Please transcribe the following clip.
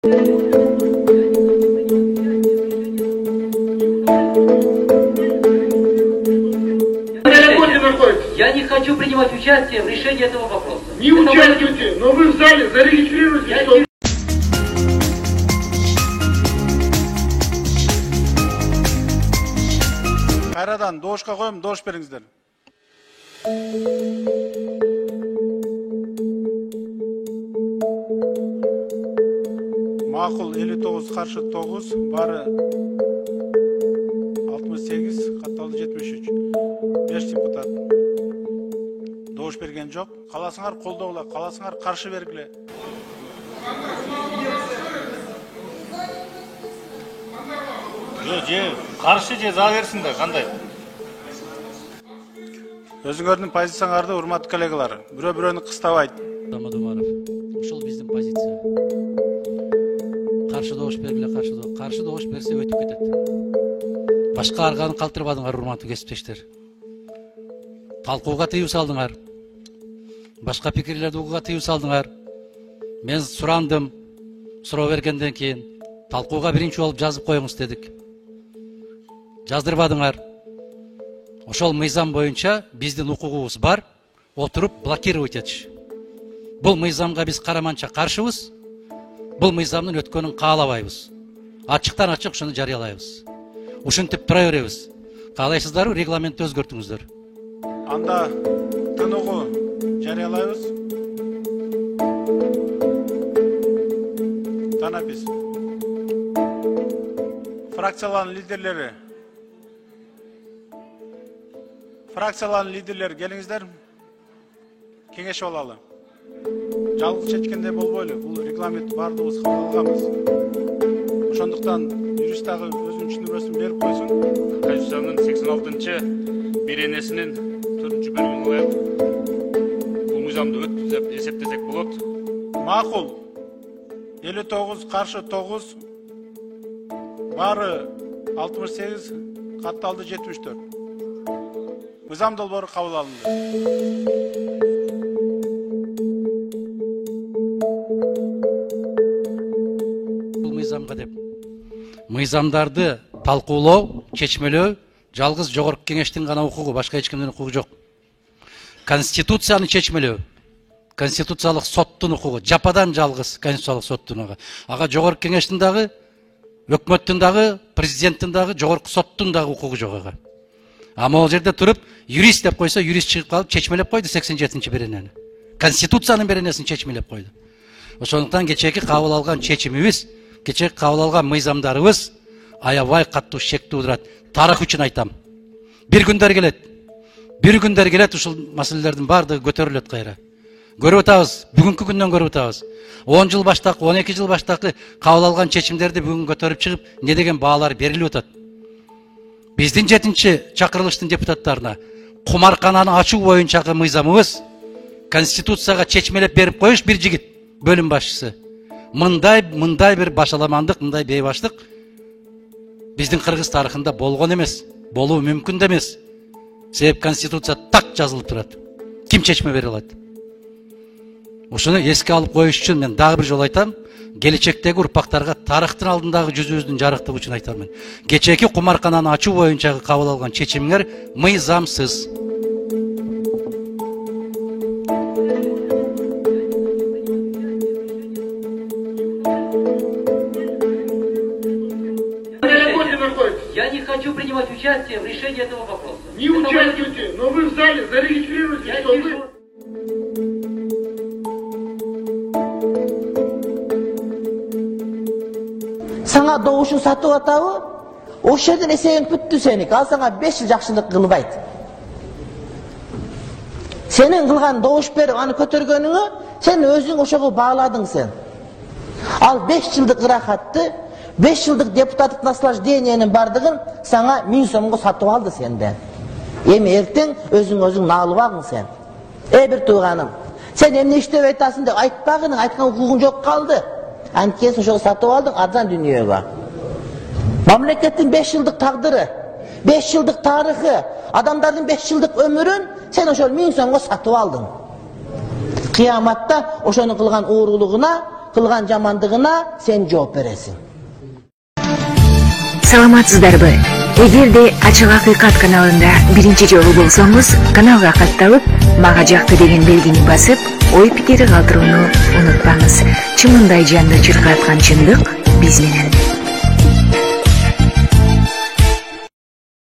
Я не хочу принимать участие в решении этого вопроса. Не участвуйте, но вы в зале зарегистрируйтесь, что... Кайрадан доошқа коем, доош бериңиздер. Макул 59 каршы 9, бары 68, катталды 73. 5 депутат. Доош берген жок. Каласыңар колдогула, каласыңар каршы бергиле. Же каршы же за берсиңдер, кандай? Өзүңөрдүн позицияңарды урматтуу коллегалар, бирөө-бирөөнү кыстабайт. Дамадумаров, ошол биздин позиция. Каршы доош бергиле, каршы доош берсе өтүп кетет. Башка арганы калтырбадыңар, урматтуу кесиптештер. Талкууга тыюу салдыңар. Башка пикирлерди угууга тыюу салдыңар. Мен сурандым, суроо бергенден кийин талкууга биринчи болуп жазып коюңуз дедик. Жаздырбадыңар. Ошол мыйзам боюнча биздин укугубуз бар, отуруп блокировать этиш. Бул мыйзамга биз караманча каршыбыз. Бул мыйзамдын өткөнүн каалабайбыз. Ачыктан ачык ушуну жарыялайбыз. Ушинтип тура беребиз. Каалайсыздарбы, регламентти өзгөртүңүздөр. Анда тыныгуу жарыялайбыз. Танапис. Фракциялардын лидерлери келиңиздер. Кеңешип алалы. Жалгыз чечкендей болбойлу. Бул регламент бардыгыбыз кабыл алганбыз. Ошондуктан юрист дагы өзүнүн түшүндүрмөсүн берип койсун. Конституциянын 86-беренесинин 4-бөлүгүн коюп, бул мыйзамды өткүзүп эсептесек болот. Макул. 59 каршы 9, бары 68, катталды 74. Мыйзам долбоору кабыл алынды. Бул мыйзамга деп мыйзамдарды талкуулоо, чечмелөө жалгыз жогорку кеңештин гана укугу, башка эч кимдин укугу жок. Конституцияны чечмелөө, конституциялык соттун укугу, жападан жалгыз конституциялык соттун. Ага жогорку кеңештин дагы, өкмөттүн дагы, президенттин дагы, жогорку соттун дагы укугу жок ага. Ама ол жерде туруп, юрист деп койсо, юрист чыгып калып чечмелеп койду 87-беренени. Конституциянын беренесин чечмелеп койду. Ошондуктан кечээки кабыл алган чечимибиз, кечээки кабыл алган мыйзамдарыбыз аябай каттуу шектүү турат. Тарых үчүн айтам. Бир күндөр келет ушул маселелердин баардыгы көтөрүлөт кайра. Көрүп атабыз, бүгүнкү күндөн көрүп атабыз. 10 жыл баштакы, 12 жыл баштакы кабыл алган чечимдерди бүгүн көтөрүп чыгып, не деген баалар берилип атат. Биздин 7-чакырылыштын депутаттарына кумаркананы ачуу боюнчагы мыйзамыбыз конституцияга чечмелеп берип коюш бир жигит, бөлүм башчысы. Мындай бир башаламандык, мындай бейбаштык биздин кыргыз тарыхында болгон эмес, болуу мүмкүн да эмес. Себеп конституция так жазылып турат. Ким чечме бере алат? Ушуну эске алып коюш үчүн мен дагы бир жолу айтам, келечектеги урпактарга тарыхтын алдындагы жүзүбүздүн жарыктыгы үчүн айтам. Кечээки кумаркананы ачуу боюнча кабыл алган чечимдер мыйзамсыз. Я не хочу принимать участие в решении этого вопроса. Не участвуйте, но вы в зале зарегистрируйтесь, что вы... Саңа доошун сатып атабы? Ошол жерден эсебиң бүттү сеники. Ал саңа 5 жыл жакшылык кылбайт. Сенин кылган доош берип аны көтөргөнүңө сен өзүң ошого бааладың сен. Ал 5 жылдык ырахатты, 5 жылдык депутаттык наслаждениянын бардыгын саңа 1000 сомго сатып алды сенден. Эми эртең өзүң наалыбагың сен. Бир тууганым, сен эмне иштеп айтасың деп айтпагың, айткан укугуң жок калды. Анткени ошого сатып алдың арзан дүйнөгө. Мамлекеттин 5 жылдык тагдыры, 5 жылдык тарыхы, адамдардын 5 жылдык өмүрүн сен ошол 1000 сомго сатып алдың. Кыяматта ошону кылган уурулугуна kılgan jamandığına sen жооп бересиң. Саламатсыздарбы? Эгерде Ачык Акыйкат каналында биринчи жолу болсоңуз, каналга катталып, мага жакты деген белгини басып, ой пикири калтырууну унутпаңыз. Чынында жанды чыркаткан чындык биз менен.